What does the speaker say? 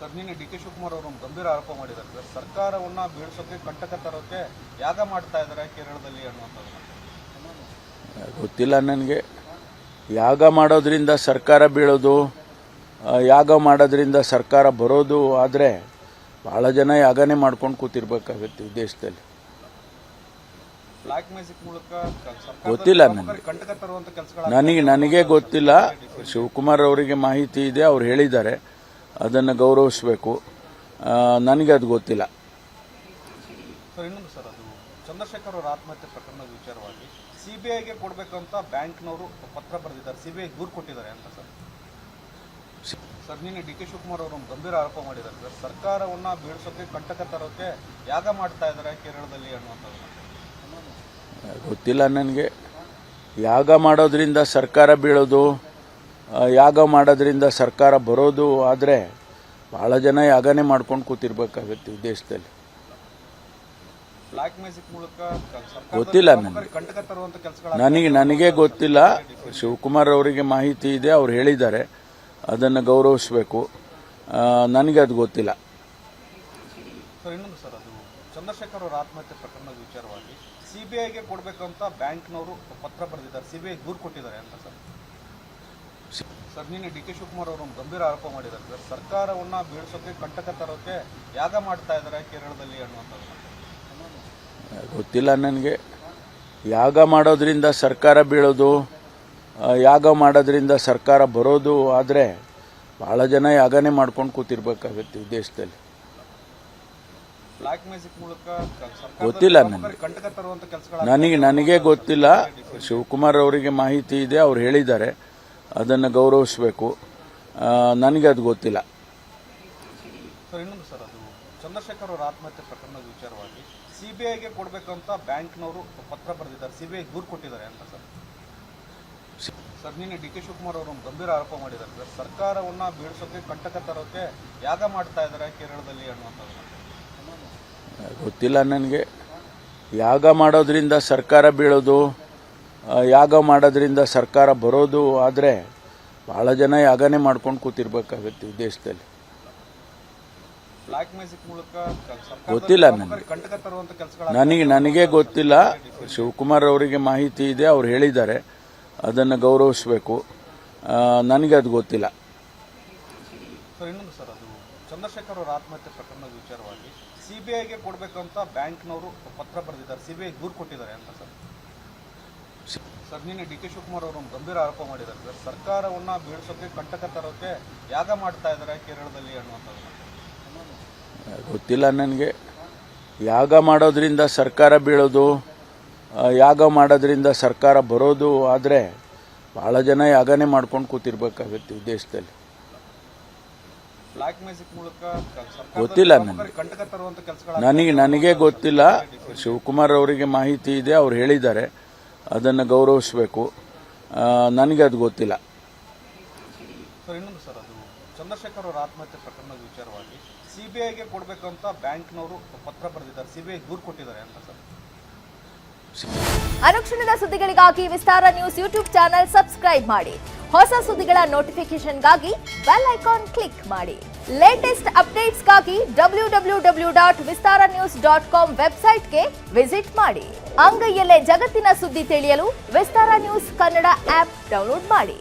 Sir ನಿನ್ನೆ ಡಿ.ಕೆ. ಶಿವಕುಮಾರ್ ಅವರು ಒಂದು ಗಂಭೀರ ಆರೋಪ ಮಾಡಿದ್ದಾರೆ ಸರ್, ಸರ್ಕಾರವನ್ನು ಬೀಳಿಸೋಕೆ ಕಂಟಕ ತರೋಕೆ ಯಾಗ ಮಾಡ್ತಾ ಇದ್ದಾರೆ ಕೇರಳದಲ್ಲಿ ಅನ್ನುವಂಥದ್ದು. ಗೊತ್ತಿಲ್ಲ ನನಗೆ. ಯಾಗ ಮಾಡೋದ್ರಿಂದ ಸರ್ಕಾರ ಬೀಳೋದು, ಯಾಗ ಮಾಡೋದ್ರಿಂದ ಸರ್ಕಾರ ಬರೋದು ಆದರೆ ಭಾಳ ಜನ ಯಾಗನೇ ಮಾಡ್ಕೊಂಡು ಕೂತಿರ್ಬೇಕಾಗತ್ತೆ ಈ ದೇಶದಲ್ಲಿ. ಬ್ಲಾಕ್ ಮ್ಯಾಜಿಕ್ ಮೂಲಕ ಗೊತ್ತಿಲ್ಲ ಕಂಟಕ ತರುವಂತ ಕೆಲಸಗಳು ನನಗೆ ಗೊತ್ತಿಲ್ಲ. ಶಿವಕುಮಾರ್ ಅವರಿಗೆ ಮಾಹಿತಿ ಇದೆ, ಅವ್ರು ಹೇಳಿದ್ದಾರೆ, ಅದನ್ನು ಗೌರವಿಸಬೇಕು. ನನಗೆ ಅದು ಗೊತ್ತಿಲ್ಲ. ಸರ್ ಇನ್ನೊಂದು ಸರ್, ಅದು ಚಂದ್ರಶೇಖರ್ ಅವರ ಆತ್ಮಹತ್ಯೆ ಪ್ರಕರಣದ ವಿಚಾರವಾಗಿ ಸಿಬಿಐಗೆ ಕೊಡಬೇಕಂತ ಬ್ಯಾಂಕ್ನವರು ಪತ್ರ ಬರೆದಿದ್ದಾರೆ, ಸಿಬಿಐ ದೂರು ಕೊಟ್ಟಿದ್ದಾರೆ ಅಂತ ಸರ್. ಸರ್ ನಿನ್ನೆ ಡಿ.ಕೆ. ಶಿವಕುಮಾರ್ ಅವರು ಒಂದು ಗಂಭೀರ ಆರೋಪ ಮಾಡಿದ್ದಾರೆ ಸರ್, ಸರ್ಕಾರವನ್ನು ಬೀಳಿಸೋಕೆ ಕಂಟಕ ತರೋಕೆ ಯಾಗ ಮಾಡ್ತಾ ಇದ್ದಾರೆ ಕೇರಳದಲ್ಲಿ ಅನ್ನುವಂಥದ್ದು. ಗೊತ್ತಿಲ್ಲ ನನಗೆ. ಯಾಗ ಮಾಡೋದ್ರಿಂದ ಸರ್ಕಾರ ಬೀಳೋದು, ಯಾಗ ಮಾಡೋದ್ರಿಂದ ಸರ್ಕಾರ ಬರೋದು ಆದರೆ ಭಾಳ ಜನ ಯಾಗನೇ ಮಾಡ್ಕೊಂಡು ಕೂತಿರ್ಬೇಕಾಗತ್ತೆ ಈ ದೇಶದಲ್ಲಿ. ಬ್ಲಾಕ್ ಮ್ಯಾಜಿಕ್ ಮೂಲಕ ಗೊತ್ತಿಲ್ಲ ಕಂಟಕ ತರುವಂತ ಕೆಲಸಗಳು ನನಗೆ ಗೊತ್ತಿಲ್ಲ. ಶಿವಕುಮಾರ್ ಅವರಿಗೆ ಮಾಹಿತಿ ಇದೆ, ಅವ್ರು ಹೇಳಿದ್ದಾರೆ, ಅದನ್ನು ಗೌರವಿಸಬೇಕು. ನನಗೆ ಅದು ಗೊತ್ತಿಲ್ಲ. ಸರ್ ಇನ್ನೊಂದು ಸರ್, ಅದು ಚಂದ್ರಶೇಖರ್ ಅವರ ಆತ್ಮಹತ್ಯೆ ಪ್ರಕರಣದ ವಿಚಾರವಾಗಿ ಸಿಬಿಐಗೆ ಕೊಡಬೇಕಂತ ಬ್ಯಾಂಕ್ನವರು ಪತ್ರ ಬರೆದಿದ್ದಾರೆ, ಸಿಬಿಐ ದೂರು ಕೊಟ್ಟಿದ್ದಾರೆ ಅಂತ ಸರ್. ಸರ್ ನಿನ್ನೆ ಡಿ.ಕೆ. ಶಿವಕುಮಾರ್ ಅವರು ಒಂದು ಗಂಭೀರ ಆರೋಪ ಮಾಡಿದ್ದಾರೆ ಸರ್, ಸರ್ಕಾರವನ್ನು ಬೀಳಿಸೋಕೆ ಕಂಟಕ ತರೋಕೆ ಯಾಗ ಮಾಡ್ತಾ ಇದ್ದಾರೆ ಕೇರಳದಲ್ಲಿ ಅನ್ನುವಂಥದ್ದು. ಗೊತ್ತಿಲ್ಲ ನನಗೆ. ಯಾಗ ಮಾಡೋದ್ರಿಂದ ಸರ್ಕಾರ ಬೀಳೋದು, ಯಾಗ ಮಾಡೋದ್ರಿಂದ ಸರ್ಕಾರ ಬರೋದು ಆದರೆ ಭಾಳ ಜನ ಯಾಗನೇ ಮಾಡ್ಕೊಂಡು ಕೂತಿರ್ಬೇಕಾಗತ್ತೆ ಈ ದೇಶದಲ್ಲಿ. ಬ್ಲಾಕ್ ಮ್ಯಾಜಿಕ್ ಮೂಲಕ ಗೊತ್ತಿಲ್ಲ ಕಂಟಕ ತರುವಂತ ಕೆಲಸಗಳು ನನಗೆ ಗೊತ್ತಿಲ್ಲ. ಶಿವಕುಮಾರ್ ಅವರಿಗೆ ಮಾಹಿತಿ ಇದೆ, ಅವ್ರು ಹೇಳಿದ್ದಾರೆ, ಅದನ್ನು ಗೌರವಿಸಬೇಕು. ನನಗೆ ಅದು ಗೊತ್ತಿಲ್ಲ. ಸರ್ ಇನ್ನೊಂದು ಸರ್, ಅದು ಚಂದ್ರಶೇಖರ್ ಅವರ ಆತ್ಮಹತ್ಯೆ ಪ್ರಕರಣದ ವಿಚಾರವಾಗಿ ಸಿಬಿಐಗೆ ಕೊಡಬೇಕಂತ ಬ್ಯಾಂಕ್ನವರು ಪತ್ರ ಬರೆದಿದ್ದಾರೆ, ಸಿಬಿಐ ದೂರು ಕೊಟ್ಟಿದ್ದಾರೆ ಅಂತ ಸರ್. ಸರ್ ನಿನ್ನೆ ಡಿ.ಕೆ. ಶಿವಕುಮಾರ್ ಅವರು ಒಂದು ಗಂಭೀರ ಆರೋಪ ಮಾಡಿದ್ದಾರೆ ಸರ್, ಸರ್ಕಾರವನ್ನು ಬೀಳಿಸೋಕೆ ಕಂಟಕ ತರೋಕೆ ಯಾಗ ಮಾಡ್ತಾ ಇದ್ದಾರೆ ಕೇರಳದಲ್ಲಿ ಅನ್ನುವಂಥದ್ದು. ಗೊತ್ತಿಲ್ಲ ನನಗೆ. ಯಾಗ ಮಾಡೋದ್ರಿಂದ ಸರ್ಕಾರ ಬೀಳೋದು, ಯಾಗ ಮಾಡೋದ್ರಿಂದ ಸರ್ಕಾರ ಬರೋದು ಆದರೆ ಭಾಳ ಜನ ಯಾಗನೇ ಮಾಡ್ಕೊಂಡು ಕೂತಿರ್ಬೇಕಾಗತ್ತೆ ಈ ದೇಶದಲ್ಲಿ. ಬ್ಲಾಕ್ ಮ್ಯಾಜಿಕ್ ಮೂಲಕ ಗೊತ್ತಿಲ್ಲ ಕಂಟಕ ತರುವಂತ ಕೆಲಸಗಳು ನನಗೆ ಗೊತ್ತಿಲ್ಲ. ಶಿವಕುಮಾರ್ ಅವರಿಗೆ ಮಾಹಿತಿ ಇದೆ, ಅವ್ರು ಹೇಳಿದ್ದಾರೆ, ಅದನ್ನು ಗೌರವಿಸಬೇಕು. ನನಗೆ ಅದು ಗೊತ್ತಿಲ್ಲ. ಸರ್ ಇನ್ನೊಂದು ಸರ್, ಅದು ಚಂದ್ರಶೇಖರ್ ಅವರ ಆತ್ಮಹತ್ಯೆ ಪ್ರಕರಣದ ವಿಚಾರವಾಗಿ ಸಿಬಿಐಗೆ ಕೊಡಬೇಕಂತ ಬ್ಯಾಂಕ್ನವರು ಪತ್ರ ಬರೆದಿದ್ದಾರೆ, ಸಿಬಿಐ ದೂರು ಕೊಟ್ಟಿದ್ದಾರೆ ಅಂತ ಸರ್. ಸರ್ ನಿನ್ನೆ ಡಿ.ಕೆ. ಶಿವಕುಮಾರ್ ಅವರು ಒಂದು ಗಂಭೀರ ಆರೋಪ ಮಾಡಿದ್ದಾರೆ ಸರ್, ಸರ್ಕಾರವನ್ನು ಬೀಳಿಸೋಕೆ ಕಂಟಕ ತರೋಕೆ ಯಾಗ ಮಾಡ್ತಾ ಇದ್ದಾರೆ ಕೇರಳದಲ್ಲಿ ಅನ್ನುವಂಥದ್ದು. ಗೊತ್ತಿಲ್ಲ ನನಗೆ. ಯಾಗ ಮಾಡೋದ್ರಿಂದ ಸರ್ಕಾರ ಬೀಳೋದು, ಯಾಗ ಮಾಡೋದ್ರಿಂದ ಸರ್ಕಾರ ಬರೋದು ಆದರೆ ಭಾಳ ಜನ ಯಾಗನೇ ಮಾಡ್ಕೊಂಡು ಕೂತಿರ್ಬೇಕಾಗತ್ತೆ ಈ ದೇಶದಲ್ಲಿ. ಬ್ಲಾಕ್ ಮ್ಯಾಜಿಕ್ ಮೂಲಕ ಗೊತ್ತಿಲ್ಲ ಕಂಟಕ ತರುವಂತ ಕೆಲಸಗಳು ನನಗೆ ಗೊತ್ತಿಲ್ಲ. ಶಿವಕುಮಾರ್ ಅವರಿಗೆ ಮಾಹಿತಿ ಇದೆ, ಅವ್ರು ಹೇಳಿದ್ದಾರೆ, ಅದನ್ನು ಗೌರವಿಸಬೇಕು. ನನಗೆ ಅದು ಗೊತ್ತಿಲ್ಲ. ಸರ್ ಇನ್ನೊಂದು ಸರ್, ಅದು ಚಂದ್ರಶೇಖರ್ ಅವರ ಆತ್ಮಹತ್ಯೆ ಪ್ರಕರಣದ ವಿಚಾರವಾಗಿ ಸಿಬಿಐಗೆ ಕೊಡಬೇಕಂತ ಬ್ಯಾಂಕ್ನವರು ಪತ್ರ ಬರೆದಿದ್ದಾರೆ, ಸಿಬಿಐ ದೂರು ಕೊಟ್ಟಿದ್ದಾರೆ ಅಂತ ಸರ್. ಅನುಕ್ಷಣದ ಸುದ್ದಿಗಳಿಗಾಗಿ ವಿಸ್ತಾರ ನ್ಯೂಸ್ ಯೂಟ್ಯೂಬ್ ಚಾನೆಲ್ ಸಬ್ಸ್ಕ್ರೈಬ್ ಮಾಡಿ. ಹೊಸ ಸುದ್ದಿಗಳ ನೋಟಿಫಿಕೇಶನ್ಗಾಗಿ ಬೆಲ್ ಐಕಾನ್ ಕ್ಲಿಕ್ ಮಾಡಿ. ಲೇಟೆಸ್ಟ್ ಅಪ್ಡೇಟ್ಸ್ಗಾಗಿ www.vistaranews.com ವೆಬ್ಸೈಟ್ಗೆ ವಿಸಿಟ್ ಮಾಡಿ. ಅಂಗೈಯಲ್ಲೇ ಜಗತ್ತಿನ ಸುದ್ದಿ ತಿಳಿಯಲು ವಿಸ್ತಾರ ನ್ಯೂಸ್ ಕನ್ನಡ ಆಪ್ ಡೌನ್ಲೋಡ್ ಮಾಡಿ.